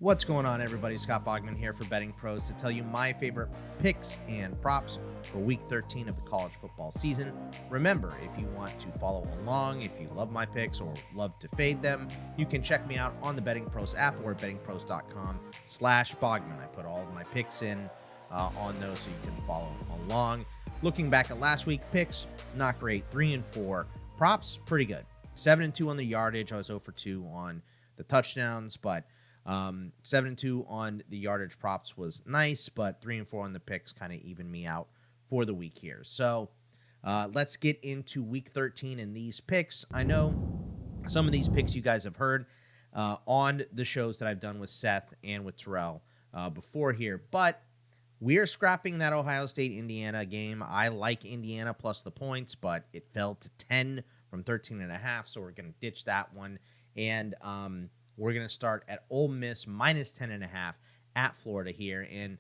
What's going on, everybody? Scott Bogman here for BettingPros to tell you my favorite picks and props for Week 13 of the college football season. Remember, if you want to follow along, if you love my picks or love to fade them, you can check me out on the BettingPros app or bettingpros.com/Bogman. I put all of my picks in on those so you can follow along. Looking back at last week's picks, not great. 3-4. Props, pretty good. 7-2 on the yardage. I was 0 for 2 on the touchdowns, but 7-2 on the yardage props was nice, but 3-4 on the picks kind of evened me out for the week here. So let's get into Week 13 and these picks. I know some of these picks you guys have heard on the shows that I've done with Seth and with Terrell before here, but we are scrapping that Ohio State-Indiana game. I like Indiana plus the points, but it fell to 10 from 13.5, so we're going to ditch that one. And we're going to start at Ole Miss minus 10.5 at Florida here. And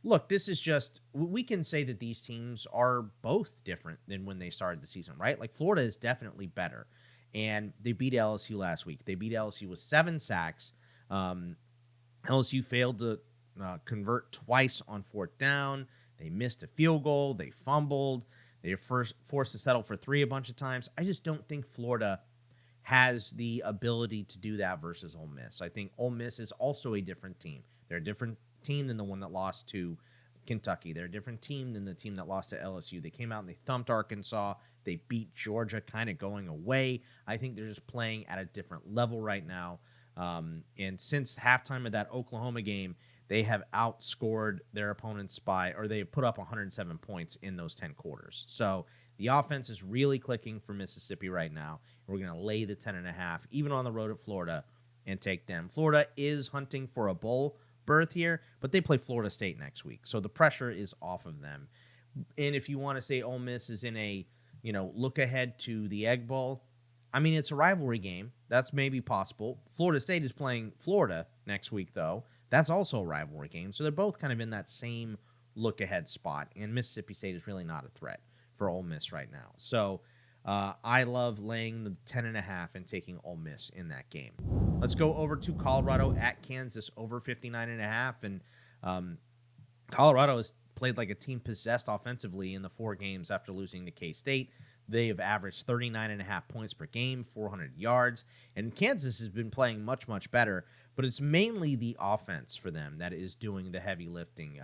look, this is just, we can say that these teams are both different than when they started the season, right? Like Florida is definitely better. And they beat LSU last week. They beat LSU with 7 sacks. LSU failed to convert twice on 4th down. They missed a field goal. They fumbled. They were forced to settle for 3 a bunch of times. I just don't think Florida has the ability to do that versus Ole Miss. I think Ole Miss is also a different team. They're a different team than the one that lost to Kentucky. They're a different team than the team that lost to LSU. They came out and they thumped Arkansas. They beat Georgia kind of going away. I think they're just playing at a different level right now. And since halftime of that Oklahoma game, they have outscored their opponents they have put up 107 points in those 10 quarters. So the offense is really clicking for Mississippi right now. We're going to lay the 10.5, even on the road at Florida, and take them. Florida is hunting for a bowl berth here, but they play Florida State next week, so the pressure is off of them. And if you want to say Ole Miss is in a, look ahead to the Egg Bowl, I mean, it's a rivalry game. That's maybe possible. Florida State is playing Florida next week, though. That's also a rivalry game, so they're both kind of in that same look-ahead spot, and Mississippi State is really not a threat for Ole Miss right now. So I love laying the 10.5 and taking Ole Miss in that game. Let's go over to Colorado at Kansas over 59.5. And Colorado has played like a team possessed offensively in the 4 games after losing to K-State. They have averaged 39.5 points per game, 400 yards. And Kansas has been playing much, much better. But it's mainly the offense for them that is doing the heavy lifting.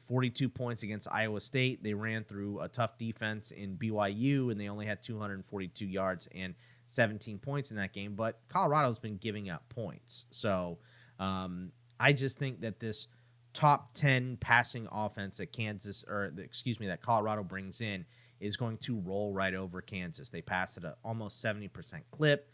42 points against Iowa State. They ran through a tough defense in BYU, and they only had 242 yards and 17 points in that game. But Colorado's been giving up points. So I just think that this top 10 passing offense that that Colorado brings in is going to roll right over Kansas. They passed at an almost 70% clip,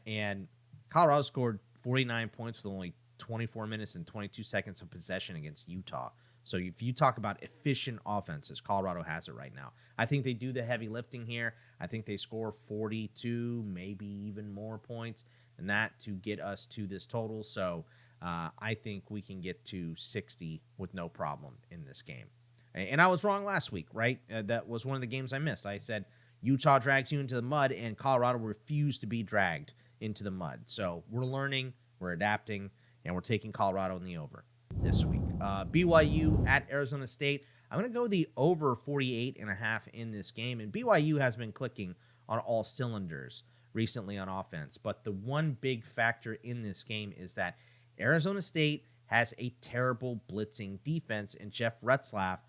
and Colorado scored 49 points with only 24 minutes and 22 seconds of possession against Utah. So if you talk about efficient offenses, Colorado has it right now. I think they do the heavy lifting here. I think they score 42, maybe even more points than that to get us to this total. So I think we can get to 60 with no problem in this game. And I was wrong last week, right? That was one of the games I missed. I said Utah drags you into the mud, and Colorado refused to be dragged into the mud. So we're learning, we're adapting, and we're taking Colorado in the over this week. BYU at Arizona State. I'm going to go the over 48.5 in this game. And BYU has been clicking on all cylinders recently on offense. But the one big factor in this game is that Arizona State has a terrible blitzing defense. And Jake Retzlaff,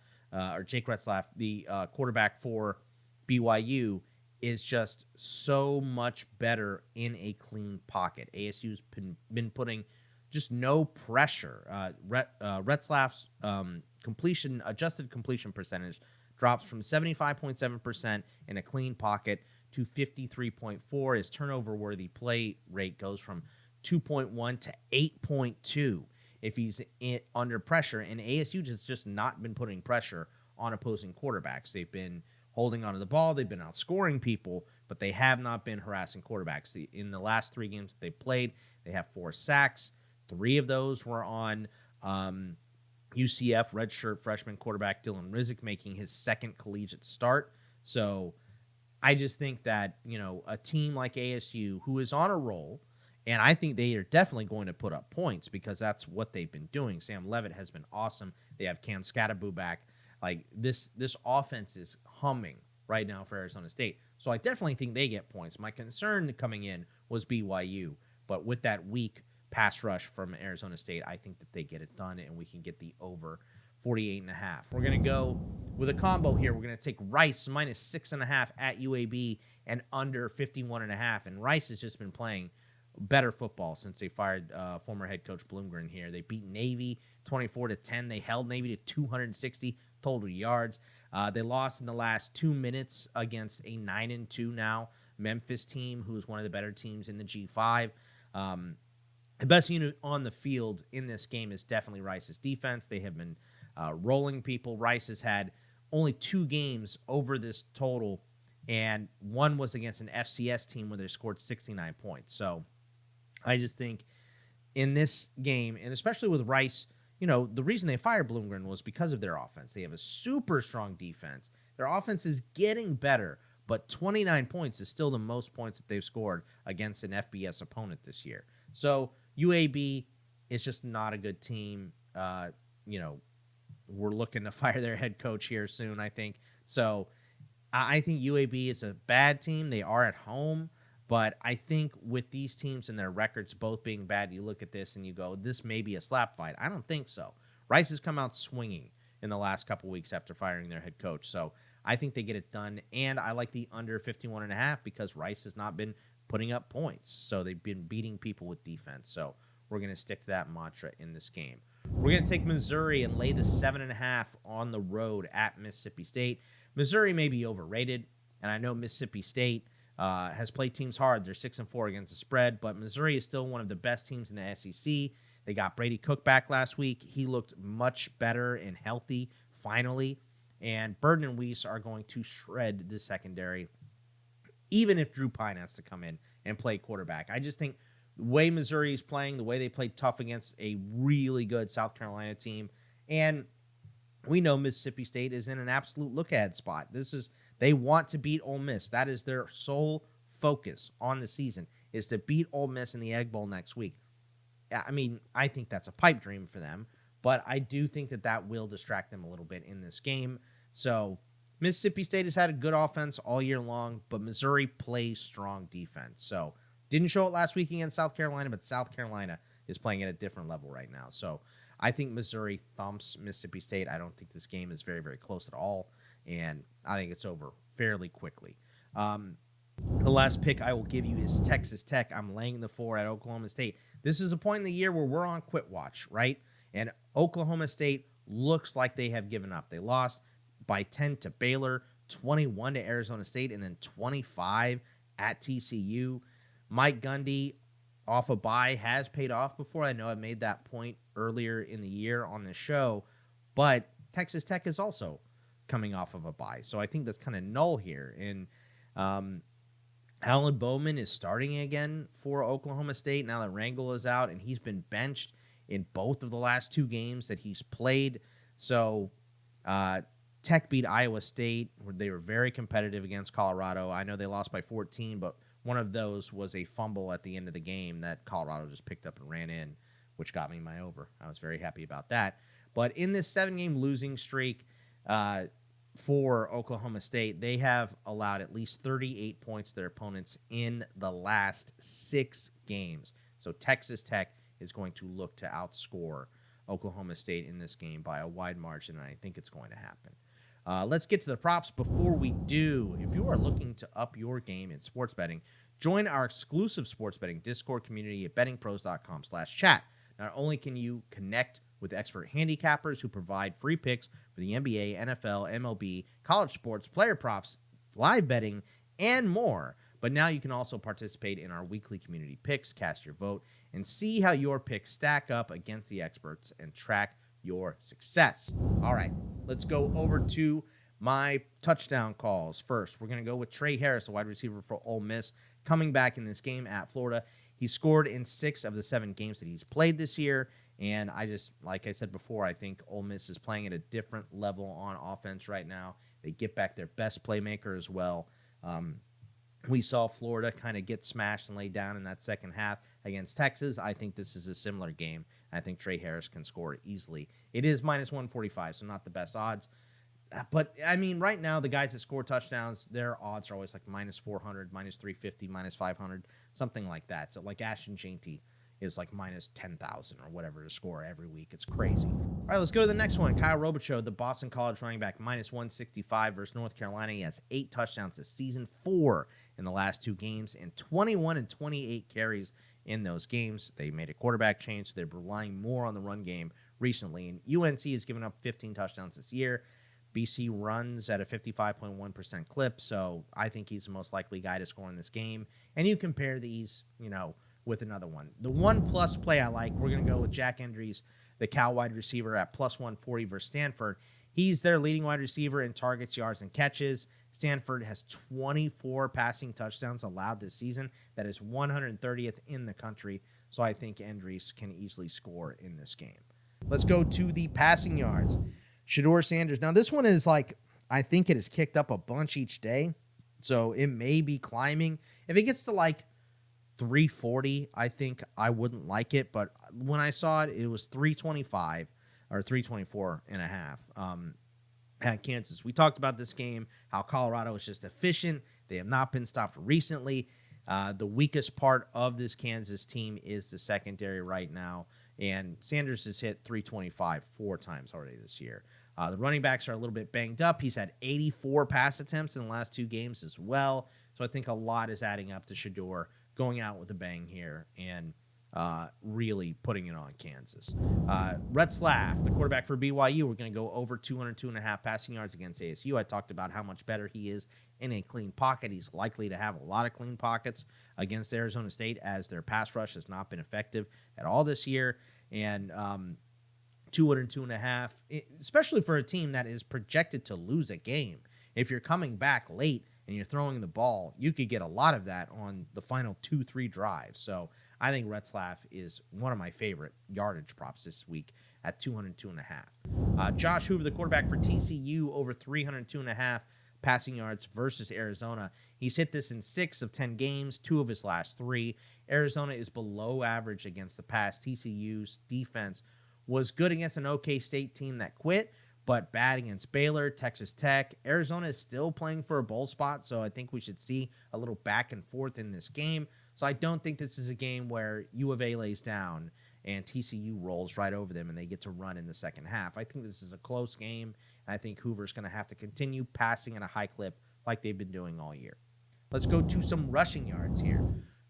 the quarterback for BYU, is just so much better in a clean pocket. ASU's been putting just no pressure. Retzlaff's adjusted completion percentage drops from 75.7% in a clean pocket to 53.4. His turnover-worthy play rate goes from 2.1 to 8.2 if he's under pressure. And ASU has just not been putting pressure on opposing quarterbacks. They've been holding onto the ball. They've been outscoring people, but they have not been harassing quarterbacks. In the last 3 games that they played, they have 4 sacks. 3 of those were on UCF redshirt freshman quarterback Dylan Rizek making his second collegiate start. So I just think that, a team like ASU, who is on a roll And I think they are definitely going to put up points because that's what they've been doing. Sam Levitt has been awesome. They have Cam Skattebo back. Like this offense is humming right now for Arizona State. So I definitely think they get points. My concern coming in was BYU, but with that weak pass rush from Arizona State, I think that they get it done and we can get the over 48.5. We're going to go with a combo here. We're going to take Rice minus 6.5 at UAB and under 51.5. And Rice has just been playing better football since they fired former head coach Bloomgren here. They beat Navy 24-10. They held Navy to 260 total yards. They lost in the last 2 minutes against a 9-2 now Memphis team, who is one of the better teams in the G5. The best unit on the field in this game is definitely Rice's defense. They have been rolling people. Rice has had only 2 games over this total, and one was against an FCS team where they scored 69 points. So I just think in this game, and especially with Rice, the reason they fired Bloomgren was because of their offense. They have a super strong defense. Their offense is getting better, but 29 points is still the most points that they've scored against an FBS opponent this year. So UAB is just not a good team. We're looking to fire their head coach here soon, I think. So I think UAB is a bad team. They are at home. But I think with these teams and their records both being bad, you look at this and you go, this may be a slap fight. I don't think so. Rice has come out swinging in the last couple weeks after firing their head coach. So I think they get it done. And I like the under 51.5 because Rice has not been putting up points. So they've been beating people with defense. So we're going to stick to that mantra in this game. We're going to take Missouri and lay the 7.5 on the road at Mississippi State. Missouri may be overrated, and I know Mississippi State has played teams hard. They're 6-4 against the spread, but Missouri is still one of the best teams in the SEC. They got Brady Cook back last week. He looked much better and healthy, finally. And Burden and Weiss are going to shred the secondary, even if Drew Pine has to come in and play quarterback. I just think the way Missouri is playing, the way they played tough against a really good South Carolina team, and we know Mississippi State is in an absolute look-ahead spot. They want to beat Ole Miss. That is their sole focus on the season, is to beat Ole Miss in the Egg Bowl next week. I mean, I think that's a pipe dream for them, but I do think that will distract them a little bit in this game. So Mississippi State has had a good offense all year long, but Missouri plays strong defense. So didn't show it last week against South Carolina, but South Carolina is playing at a different level right now. So I think Missouri thumps Mississippi State. I don't think this game is very, very close at all, and I think it's over fairly quickly. The last pick I will give you is Texas Tech. I'm laying the 4 at Oklahoma State. This is a point in the year where we're on quit watch, right? And Oklahoma State looks like they have given up. They lost by 10 to Baylor, 21 to Arizona State, and then 25 at TCU. Mike Gundy, off a bye, has paid off before. I know I made that point earlier in the year on the show, but Texas Tech is also coming off of a bye. So I think that's kind of null here. And Alan Bowman is starting again for Oklahoma State now that Rangel is out, and he's been benched in both of the last 2 games that he's played. So Tech beat Iowa State, where they were very competitive against Colorado. I know they lost by 14, but one of those was a fumble at the end of the game that Colorado just picked up and ran in, which got me my over. I was very happy about that. But in this 7-game losing streak for Oklahoma State, they have allowed at least 38 points to their opponents in the last 6 games. So Texas Tech is going to look to outscore Oklahoma State in this game by a wide margin, and I think it's going to happen. Let's get to the props. Before we do, if you are looking to up your game in sports betting, join our exclusive sports betting Discord community at bettingpros.com/chat. Not only can you connect with expert handicappers who provide free picks for the NBA, NFL, MLB, college sports, player props, live betting, and more, but now you can also participate in our weekly community picks, cast your vote, and see how your picks stack up against the experts and track your success. All right, let's go over to my touchdown calls. First, we're going to go with Tre Harris, a wide receiver for Ole Miss, coming back in this game at Florida. He scored in 6 of the 7 games that he's played this year, and like I said before, I think Ole Miss is playing at a different level on offense right now. They get back their best playmaker as well. We saw Florida kind of get smashed and laid down in that second half. against Texas. I think this is a similar game. I think Tre Harris can score easily. It is minus 145, so not the best odds. But, I mean, right now, the guys that score touchdowns, their odds are always like minus 400, minus 350, minus 500, something like that. So, like, Ashton Jeanty is like minus 10,000 or whatever to score every week. It's crazy. All right, let's go to the next one. Kye Robichaux, the Boston College running back, minus 165 versus North Carolina. He has 8 touchdowns this season, 4 in the last 2 games, and 21 and 28 carries in those games. They made a quarterback change, so they're relying more on the run game recently. And UNC has given up 15 touchdowns this year. BC runs at a 55.1% clip, so I think he's the most likely guy to score in this game. And you compare these, with another one. The 1+ play I like, we're going to go with Jack Endries, the Cal wide receiver, at plus 140 versus Stanford. He's their leading wide receiver in targets, yards, and catches. Stanford has 24 passing touchdowns allowed this season. That is 130th in the country, so I think Endries can easily score in this game. Let's go to the passing yards. Shedeur Sanders. Now, this one is like, I think it has kicked up a bunch each day, so it may be climbing. If it gets to like 340, I think I wouldn't like it, but when I saw it, it was 325 or 324 and a half at Kansas. We talked about this game, how Colorado is just efficient. They have not been stopped recently. The weakest part of this Kansas team is the secondary right now, and Sanders has hit 325 4 times already this year. The running backs are a little bit banged up. He's had 84 pass attempts in the last 2 games as well, so I think a lot is adding up to Shedeur going out with a bang here and really putting it on Kansas. Retzlaff, the quarterback for BYU, we're going to go over 202.5 passing yards against ASU. I talked about how much better he is in a clean pocket. He's likely to have a lot of clean pockets against Arizona State, as their pass rush has not been effective at all this year. And 202.5, especially for a team that is projected to lose a game. If you're coming back late and you're throwing the ball, you could get a lot of that on the final 2-3 drives. So I think Retzlaff is one of my favorite yardage props this week at 202.5. Josh Hoover, the quarterback for TCU, over 302.5 passing yards versus Arizona. He's hit this in 6 of 10 games, 2 of his last 3. Arizona is below average against the pass. TCU's defense was good against an OK State team that quit, but bad against Baylor, Texas Tech. Arizona is still playing for a bowl spot, so I think we should see a little back and forth in this game. So I don't think this is a game where U of A lays down and TCU rolls right over them and they get to run in the second half. I think this is a close game, and I think Hoover's going to have to continue passing at a high clip like they've been doing all year. Let's go to some rushing yards here.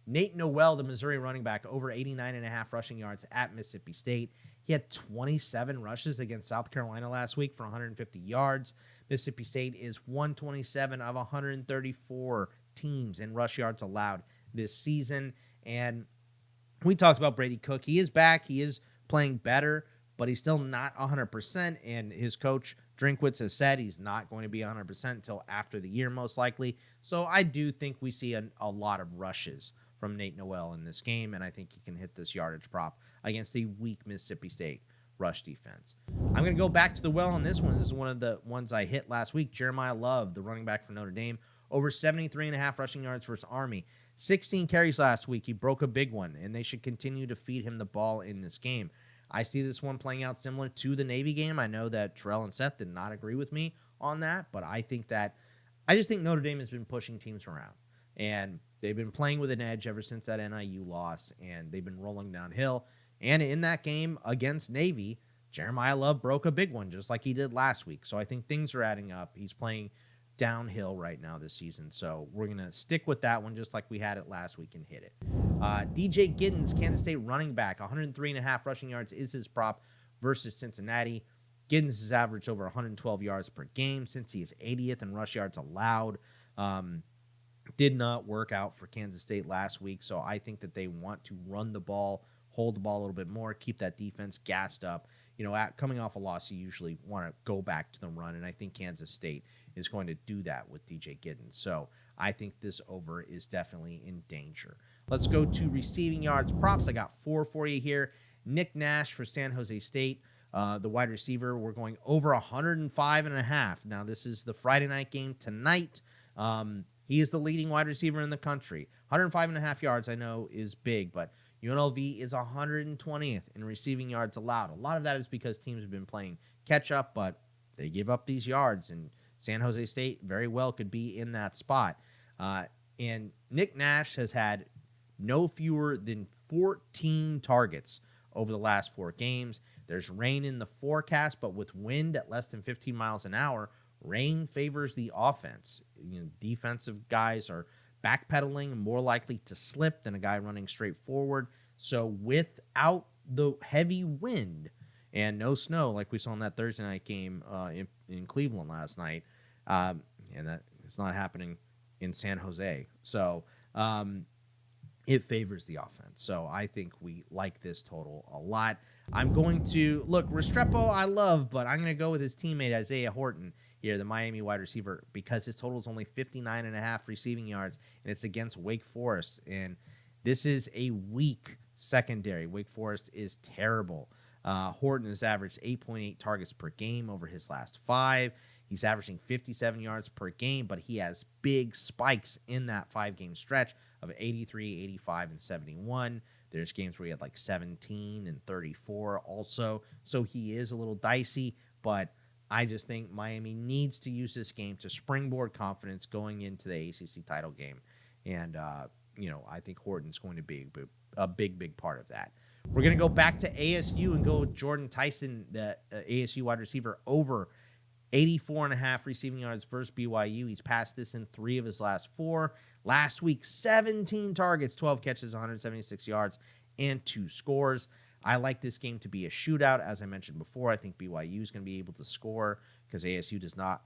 Nate Noel, the Missouri running back, over 89.5 rushing yards at Mississippi State. He had 27 rushes against South Carolina last week for 150 yards. Mississippi State is 127 of 134 teams in rush yards allowed this season. And we talked about Brady Cook. He is back. He is playing better, but he's still not 100%. And his coach, Drinkwitz, has said he's not going to be 100% until after the year, most likely. So I do think we see a lot of rushes from Nate Noel in this game, and I think he can hit this yardage prop against a weak Mississippi State rush defense. I'm going to go back to the well on this one. This is one of the ones I hit last week. Jeremiyah Love, the running back for Notre Dame, over 73.5 rushing yards versus Army. 16 carries last week. He broke a big one, and they should continue to feed him the ball in this game. I see this one playing out similar to the Navy game. I know that Terrell and Seth did not agree with me on that, but I just think Notre Dame has been pushing teams around, and they've been playing with an edge ever since that NIU loss, and they've been rolling downhill. And in that game against Navy, Jeremiyah Love broke a big one, just like he did last week. So I think things are adding up. He's playing downhill right now this season. So we're going to stick with that one just like we had it last week and hit it. DJ Giddens, Kansas State running back, 103.5 rushing yards is his prop versus Cincinnati. Giddens has averaged over 112 yards per game since he is 80th in rush yards allowed. Did not work out for Kansas State last week, so I think that they want to run the ball, hold the ball a little bit more, keep that defense gassed up. Coming off a loss, you usually want to go back to the run, and I think Kansas State is going to do that with DJ Giddens. So I think this over is definitely in danger. Let's go to receiving yards props. I got 4 for you here. Nick Nash for San Jose State, the wide receiver. We're going over 105.5. Now, this is the Friday night game tonight. He is the leading wide receiver in the country. 105.5 yards, I know, is big, but UNLV is 120th in receiving yards allowed. A lot of that is because teams have been playing catch up, but they give up these yards, and San Jose State very well could be in that spot. And Nick Nash has had no fewer than 14 targets over the last 4 games. There's rain in the forecast, but with wind at less than 15 miles an hour, rain favors the offense. Defensive guys are backpedaling and more likely to slip than a guy running straight forward. So without the heavy wind and no snow like we saw in that Thursday night game in Cleveland last night, and that it's not happening in San Jose. So it favors the offense. So I think we like this total a lot. I'm going to look, Restrepo I love, but I'm going to go with his teammate Isaiah Horton here, the Miami wide receiver, because his total is only 59.5 receiving yards, and it's against Wake Forest. And this is a weak secondary. Wake Forest is terrible. Horton has averaged 8.8 targets per game over his last 5. He's averaging 57 yards per game, but he has big spikes in that 5-game stretch of 83, 85, and 71. There's games where he had like 17 and 34 also. So he is a little dicey, but I just think Miami needs to use this game to springboard confidence going into the ACC title game. And, I think Horton's going to be a big part of that. We're going to go back to ASU and go with Jordyn Tyson, the ASU wide receiver, over 84.5 receiving yards versus BYU. He's passed this in 3 of his last 4. Last week, 17 targets, 12 catches, 176 yards, and 2 scores. I like this game to be a shootout. As I mentioned before, I think BYU is going to be able to score because ASU does not,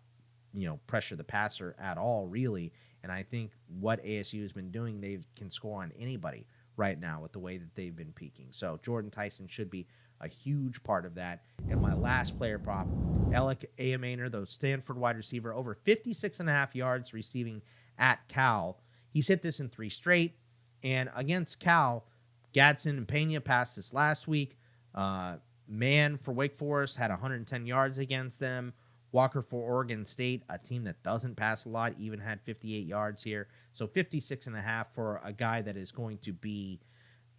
pressure the passer at all, really. And I think what ASU has been doing, they can score on anybody right now with the way that they've been peaking. So Jordyn Tyson should be a huge part of that. And my last player prop, Elic Ayomanor, the Stanford wide receiver, over 56.5 yards receiving at Cal. He's hit this in 3 straight. And against Cal, Gadsden and Pena passed this last week. Mann for Wake Forest had 110 yards against them. Walker for Oregon State, a team that doesn't pass a lot, even had 58 yards here. So 56.5 for a guy that is going to be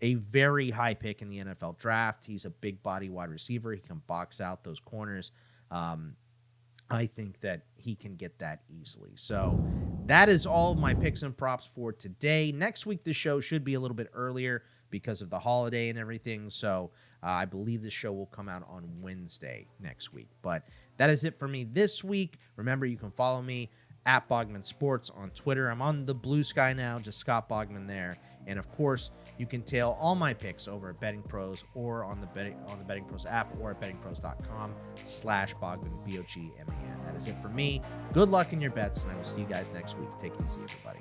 a very high pick in the NFL draft. He's a big body wide receiver. He can box out those corners. I think that he can get that easily. So that is all of my picks and props for today. Next week, the show should be a little bit earlier because of the holiday and everything. So I believe the show will come out on Wednesday next week. But that is it for me this week. Remember, you can follow me at Bogman Sports on Twitter. I'm on the Blue Sky now, just Scott Bogman there. And of course, you can tail all my picks over at BettingPros or on the BettingPros app or at bettingpros.com/Bogman, Bogman. That is it for me. Good luck in your bets, and I will see you guys next week. Take it easy, everybody.